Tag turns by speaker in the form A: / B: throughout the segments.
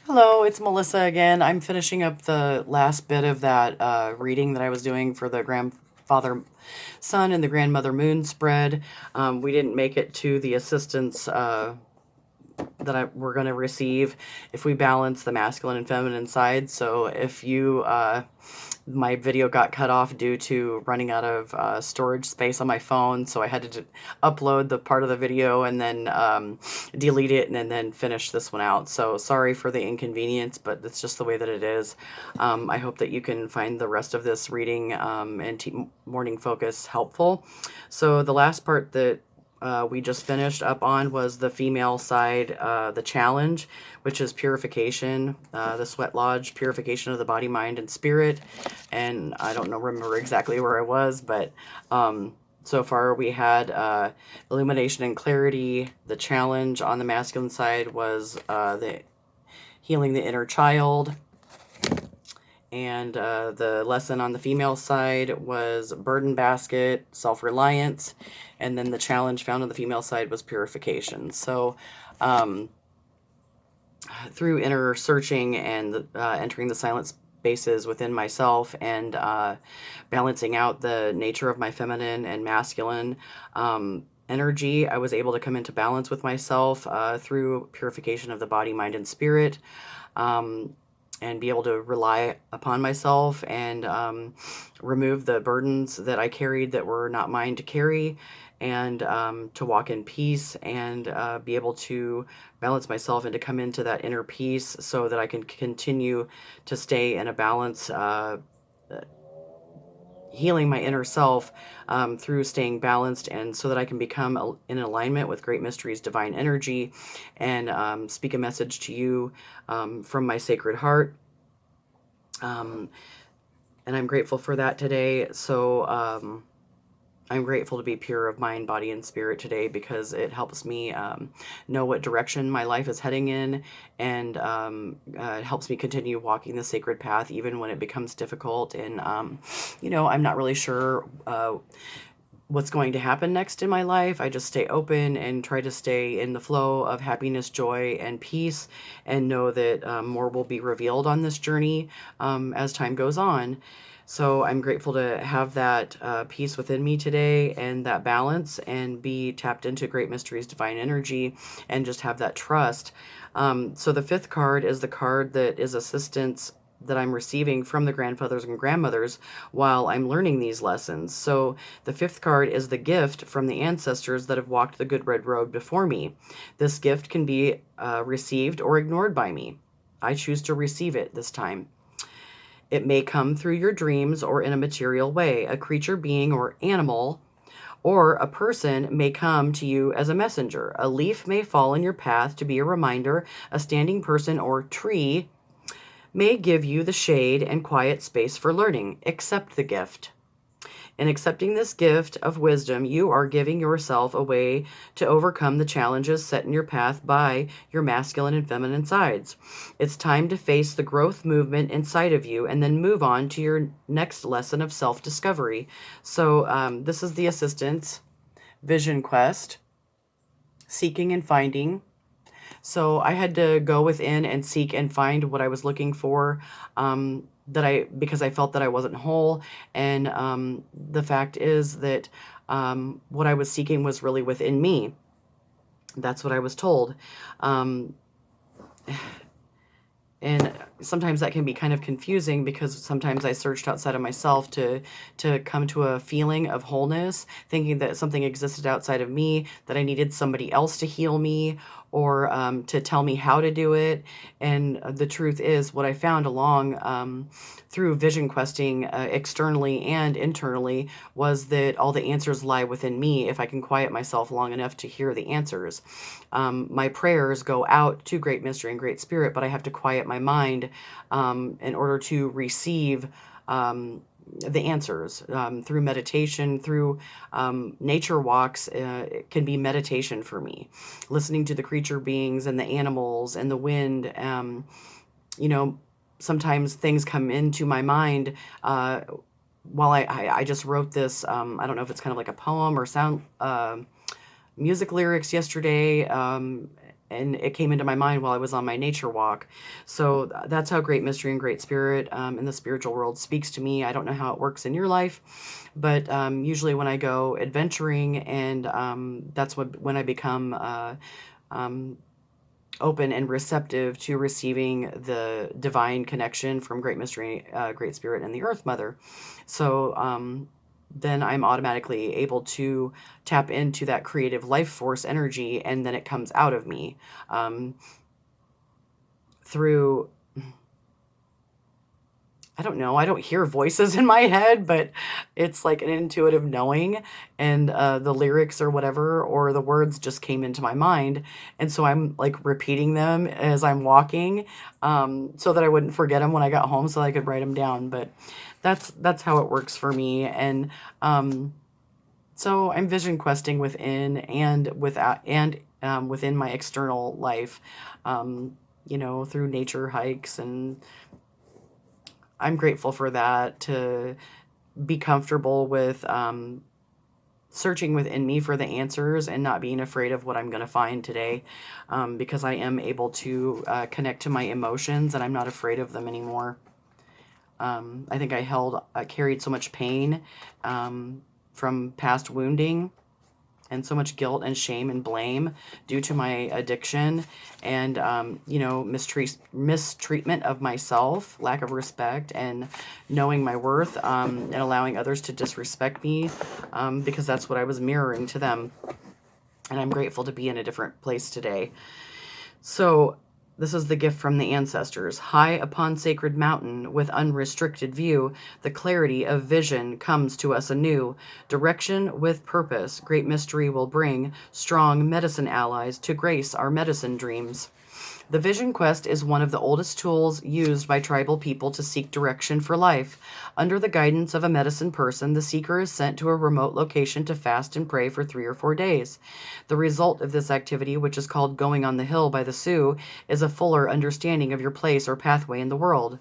A: Hello, it's Melissa again. I'm finishing up the last bit of that reading that I was doing for the grandfather sun and the grandmother moon spread. We didn't make it to the assistance we're going to receive if we balance the masculine and feminine side. So if you, my video got cut off due to running out of storage space on my phone, so I had to upload the part of the video and then delete it and then finish this one out. So sorry for the inconvenience, but it's just the way that it is. I hope that you can find the rest of this reading and morning focus helpful. So the last part that we just finished up on was the female side, the challenge, which is purification, the sweat lodge, purification of the body, mind, and spirit. And I don't know, remember exactly where I was, but so far we had illumination and clarity. The challenge on the masculine side was the healing the inner child. And the lesson on the female side was burden basket, self-reliance, and then the challenge found on the female side was purification. So through inner searching and entering the silent spaces within myself and balancing out the nature of my feminine and masculine energy, I was able to come into balance with myself through purification of the body, mind, and spirit. And be able to rely upon myself and remove the burdens that I carried that were not mine to carry, and to walk in peace and be able to balance myself and to come into that inner peace so that I can continue to stay in a balance, healing my inner self through staying balanced, and so that I can become in alignment with Great Mysteries divine energy and speak a message to you from my sacred heart. And I'm grateful for that today. So I'm grateful to be pure of mind, body, and spirit today, because it helps me know what direction my life is heading in, and it helps me continue walking the sacred path even when it becomes difficult. And, I'm not really sure what's going to happen next in my life. I just stay open and try to stay in the flow of happiness, joy, and peace, and know that more will be revealed on this journey as time goes on. So I'm grateful to have that peace within me today and that balance, and be tapped into Great Mysteries divine energy and just have that trust. So the fifth card is the card that is assistance that I'm receiving from the grandfathers and grandmothers while I'm learning these lessons. So the fifth card is the gift from the ancestors that have walked the good red road before me. This gift can be received or ignored by me. I choose to receive it this time. It may come through your dreams or in a material way. A creature, being, or animal, or a person may come to you as a messenger. A leaf may fall in your path to be a reminder. A standing person or tree may give you the shade and quiet space for learning. Accept the gift. In accepting this gift of wisdom, you are giving yourself a way to overcome the challenges set in your path by your masculine and feminine sides. It's time to face the growth movement inside of you and then move on to your next lesson of self discovery. So, this is the Assistance Vision Quest, Seeking and Finding. So I had to go within and seek and find what I was looking for, because I felt that I wasn't whole. And the fact is that what I was seeking was really within me. That's what I was told. Um, and sometimes that can be kind of confusing, because sometimes I searched outside of myself to come to a feeling of wholeness, thinking that something existed outside of me, that I needed somebody else to heal me, or to tell me how to do it. And the truth is, what I found along through vision questing, externally and internally, was that all the answers lie within me if I can quiet myself long enough to hear the answers. My prayers go out to Great Mystery and Great Spirit, but I have to quiet my mind in order to receive the answers through meditation, through nature walks. It can be meditation for me, listening to the creature beings and the animals and the wind. You know, sometimes things come into my mind while I just wrote this. I don't know if it's kind of like a poem or sound music lyrics yesterday. and it came into my mind while I was on my nature walk. So that's how Great Mystery and Great Spirit in the spiritual world speaks to me. I don't know how it works in your life, but usually when I go adventuring, and that's when I become um, open and receptive to receiving the divine connection from Great Mystery, Great Spirit, and the Earth Mother. So then I'm automatically able to tap into that creative life force energy, and then it comes out of me through, I don't know, I don't hear voices in my head, but it's like an intuitive knowing, and the lyrics or whatever, or the words just came into my mind. And so I'm like repeating them as I'm walking, so that I wouldn't forget them when I got home, so I could write them down. But that's how it works for me. And so I'm vision questing within and without, and within my external life, through nature hikes, and I'm grateful for that, to be comfortable with searching within me for the answers and not being afraid of what I'm going to find today, because I am able to connect to my emotions, and I'm not afraid of them anymore. I think I carried so much pain from past wounding, and so much guilt and shame and blame due to my addiction, and mistreatment of myself, lack of respect, and knowing my worth, and allowing others to disrespect me, because that's what I was mirroring to them. And I'm grateful to be in a different place today. So this is the gift from the ancestors. High upon sacred mountain, with unrestricted view, the clarity of vision comes to us anew. Direction with purpose, great mystery will bring strong medicine allies to grace our medicine dreams. The Vision Quest is one of the oldest tools used by tribal people to seek direction for life. Under the guidance of a medicine person, the seeker is sent to a remote location to fast and pray for 3 or 4 days. The result of this activity, which is called Going on the Hill by the Sioux, is a fuller understanding of your place or pathway in the world.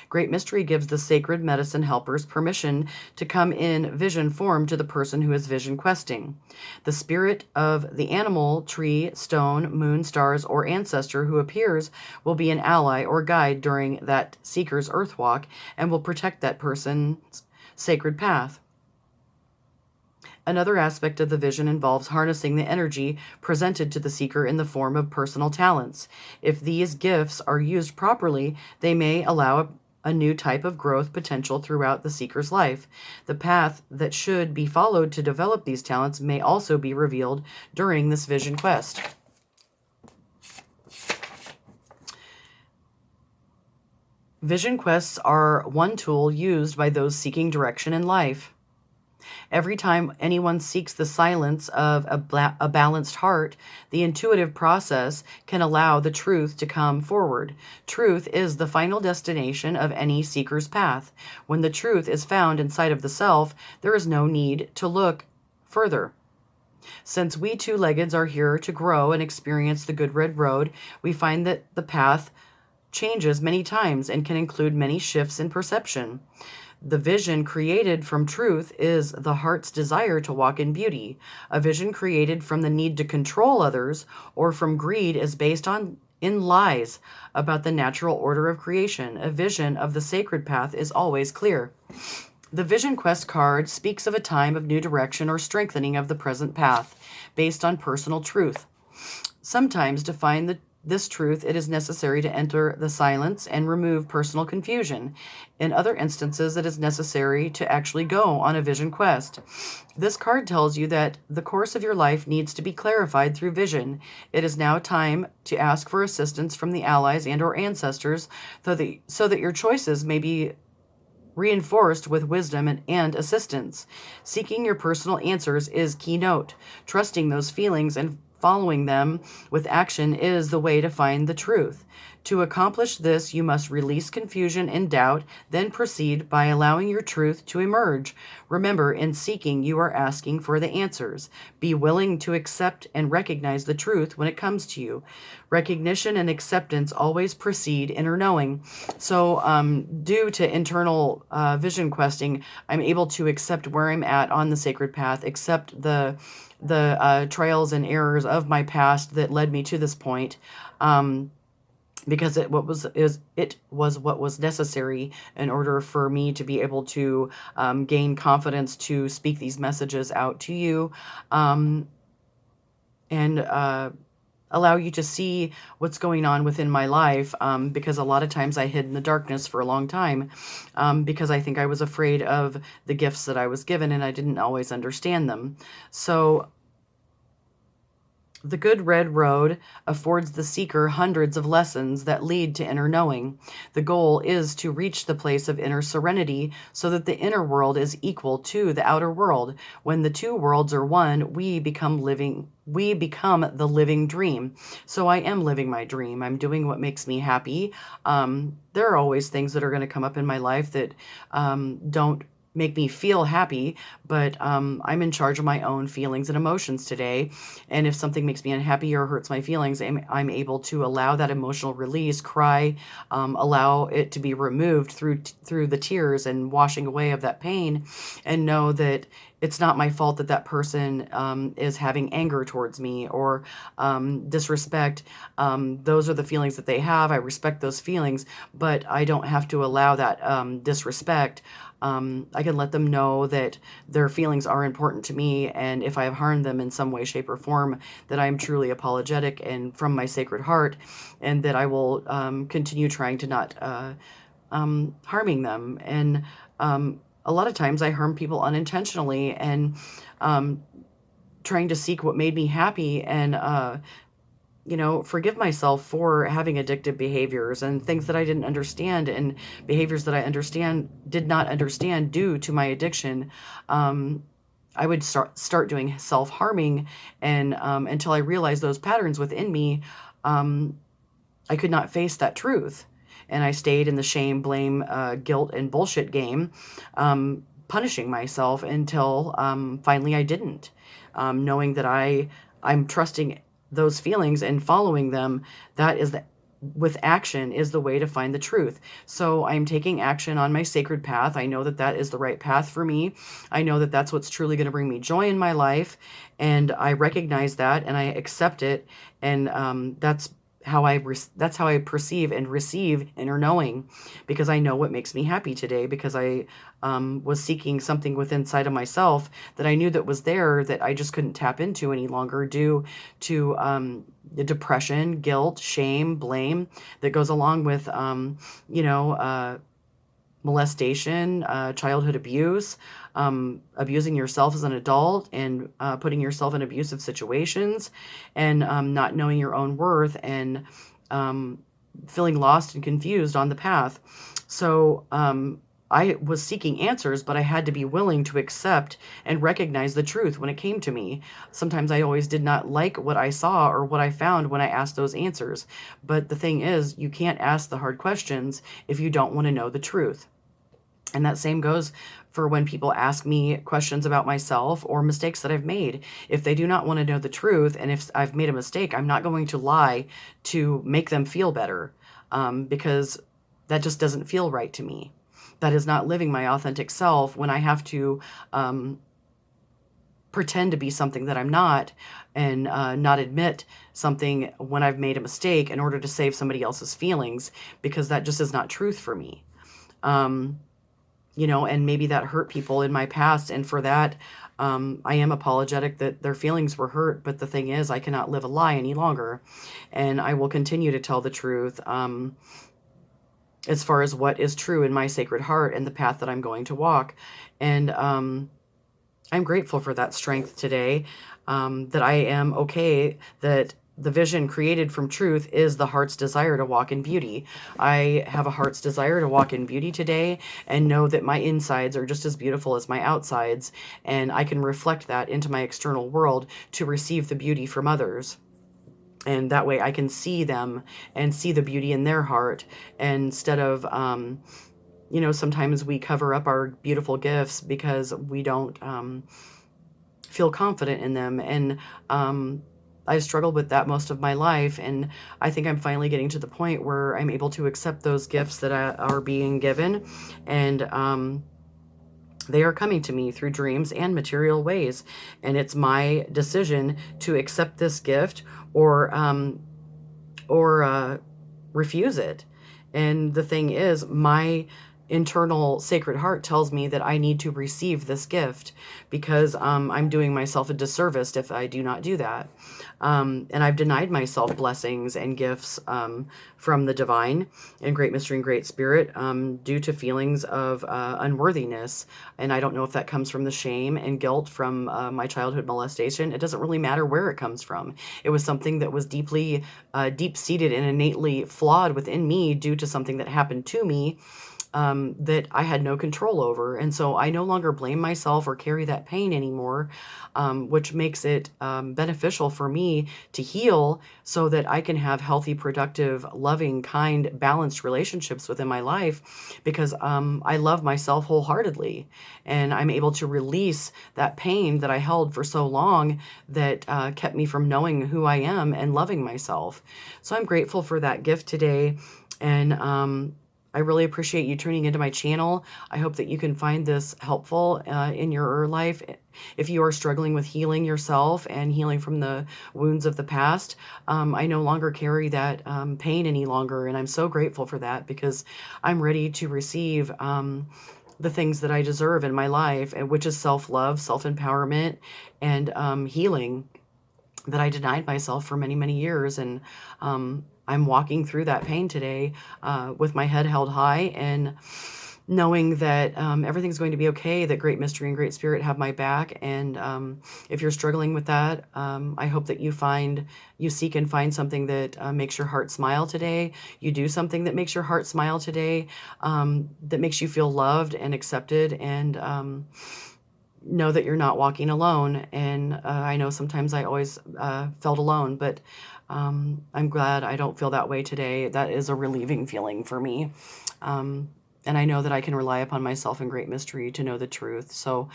A: Great Mystery gives the sacred medicine helpers permission to come in vision form to the person who is vision questing. The spirit of the animal, tree, stone, moon, stars, or ancestor who appears will be an ally or guide during that seeker's earth walk, and will protect that person's sacred path. Another aspect of the vision involves harnessing the energy presented to the seeker in the form of personal talents. If these gifts are used properly, they may allow a new type of growth potential throughout the seeker's life. The path that should be followed to develop these talents may also be revealed during this vision quest. Vision quests are one tool used by those seeking direction in life. Every time anyone seeks the silence of a balanced heart, the intuitive process can allow the truth to come forward. Truth is the final destination of any seeker's path. When the truth is found inside of the self, there is no need to look further. Since we two-leggeds are here to grow and experience the good red road, we find that the path changes many times and can include many shifts in perception. The vision created from truth is the heart's desire to walk in beauty. A vision created from the need to control others or from greed is based in lies about the natural order of creation. A vision of the sacred path is always clear. The Vision Quest card speaks of a time of new direction or strengthening of the present path based on personal truth. Sometimes to find this truth, it is necessary to enter the silence and remove personal confusion. In other instances, it is necessary to actually go on a vision quest. This card tells you that the course of your life needs to be clarified through vision. It is now time to ask for assistance from the allies and or ancestors so that your choices may be reinforced with wisdom and assistance. Seeking your personal answers is keynote. Trusting those feelings and following them with action is the way to find the truth. To accomplish this, you must release confusion and doubt, then proceed by allowing your truth to emerge. Remember, in seeking, you are asking for the answers. Be willing to accept and recognize the truth when it comes to you. Recognition and acceptance always precede inner knowing. So, due to internal vision questing, I'm able to accept where I'm at on the sacred path, accept the the trials and errors of my past that led me to this point. Because it was what was necessary in order for me to be able to gain confidence to speak these messages out to you, um, and allow you to see what's going on within my life. Because a lot of times I hid in the darkness for a long time, because I think I was afraid of the gifts that I was given and I didn't always understand them. So the Good Red Road affords the seeker hundreds of lessons that lead to inner knowing. The goal is to reach the place of inner serenity so that the inner world is equal to the outer world. When the two worlds are one, we become the living dream. So I am living my dream. I'm doing what makes me happy. There are always things that are going to come up in my life that don't make me feel happy, but I'm in charge of my own feelings and emotions today. And if something makes me unhappy or hurts my feelings, I'm able to allow that emotional release, cry, allow it to be removed through the tears and washing away of that pain, and know that it's not my fault that that person is having anger towards me or disrespect. Those are the feelings that they have. I respect those feelings, but I don't have to allow that disrespect. I can let them know that their feelings are important to me, and if I have harmed them in some way, shape, or form, that I am truly apologetic and from my sacred heart, and that I will continue trying to not harming them. And a lot of times I harm people unintentionally, and trying to seek what made me happy, and forgive myself for having addictive behaviors and things that I didn't understand, and behaviors that I did not understand due to my addiction. I would start doing self-harming, and until I realized those patterns within me, I could not face that truth. And I stayed in the shame, blame, guilt, and bullshit game, punishing myself until finally I didn't. Knowing that I'm trusting those feelings and following them, that is with action is the way to find the truth. So I'm taking action on my sacred path. I know that that is the right path for me. I know that that's what's truly going to bring me joy in my life, and I recognize that and I accept it. And that's how I perceive and receive inner knowing, because I know what makes me happy today, because I was seeking something within inside of myself that I knew that was there that I just couldn't tap into any longer due to the depression, guilt, shame, blame that goes along with you know uh, molestation, childhood abuse, abusing yourself as an adult, and putting yourself in abusive situations, and not knowing your own worth, and um, feeling lost and confused on the path. So I was seeking answers, but I had to be willing to accept and recognize the truth when it came to me. Sometimes I always did not like what I saw or what I found when I asked those answers. But the thing is, you can't ask the hard questions if you don't want to know the truth. And that same goes for when people ask me questions about myself or mistakes that I've made. If they do not want to know the truth, and if I've made a mistake, I'm not going to lie to make them feel better, because that just doesn't feel right to me. That is not living my authentic self when I have to pretend to be something that I'm not, and not admit something when I've made a mistake in order to save somebody else's feelings, because that just is not truth for me. Um, and maybe that hurt people in my past. And for that, I am apologetic that their feelings were hurt. But the thing is, I cannot live a lie any longer. And I will continue to tell the truth, as far as what is true in my sacred heart and the path that I'm going to walk. And I'm grateful for that strength today, that I am okay, that the vision created from truth is the heart's desire to walk in beauty. I have a heart's desire to walk in beauty today, and know that my insides are just as beautiful as my outsides, and I can reflect that into my external world to receive the beauty from others. And that way I can see them and see the beauty in their heart, instead of sometimes we cover up our beautiful gifts because we don't feel confident in them. And I've struggled with that most of my life, and I think I'm finally getting to the point where I'm able to accept those gifts that are being given, and They are coming to me through dreams and material ways, and it's my decision to accept this gift or refuse it. And the thing is, my internal Sacred Heart tells me that I need to receive this gift because I'm doing myself a disservice if I do not do that. And I've denied myself blessings and gifts from the divine and Great Mystery and Great Spirit due to feelings of unworthiness. And I don't know if that comes from the shame and guilt from my childhood molestation. It doesn't really matter where it comes from. It was something that was deeply deep-seated and innately flawed within me due to something that happened to me that I had no control over. And so I no longer blame myself or carry that pain anymore, which makes it beneficial for me to heal so that I can have healthy, productive, loving, kind, balanced relationships within my life because I love myself wholeheartedly. And I'm able to release that pain that I held for so long that kept me from knowing who I am and loving myself. So I'm grateful for that gift today. And I really appreciate you tuning into my channel. I hope that you can find this helpful in your life. If you are struggling with healing yourself and healing from the wounds of the past, I no longer carry that pain any longer. And I'm so grateful for that because I'm ready to receive the things that I deserve in my life, which is self-love, self-empowerment, and healing that I denied myself for many, many years. And I'm walking through that pain today with my head held high and knowing that everything's going to be okay, that Great Mystery and Great Spirit have my back. And if you're struggling with that, I hope that you seek and find something that makes your heart smile today. You do something that makes your heart smile today, that makes you feel loved and accepted, and know that you're not walking alone. And I know sometimes I always felt alone, but I'm glad I don't feel that way today. That is a relieving feeling for me. And I know that I can rely upon myself in Great Mystery to know the truth. So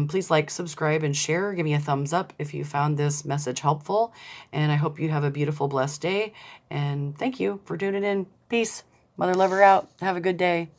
A: please like, subscribe, and share. Give me a thumbs up if you found this message helpful. And I hope you have a beautiful, blessed day. And thank you for tuning in. Peace. Mother Lover out. Have a good day.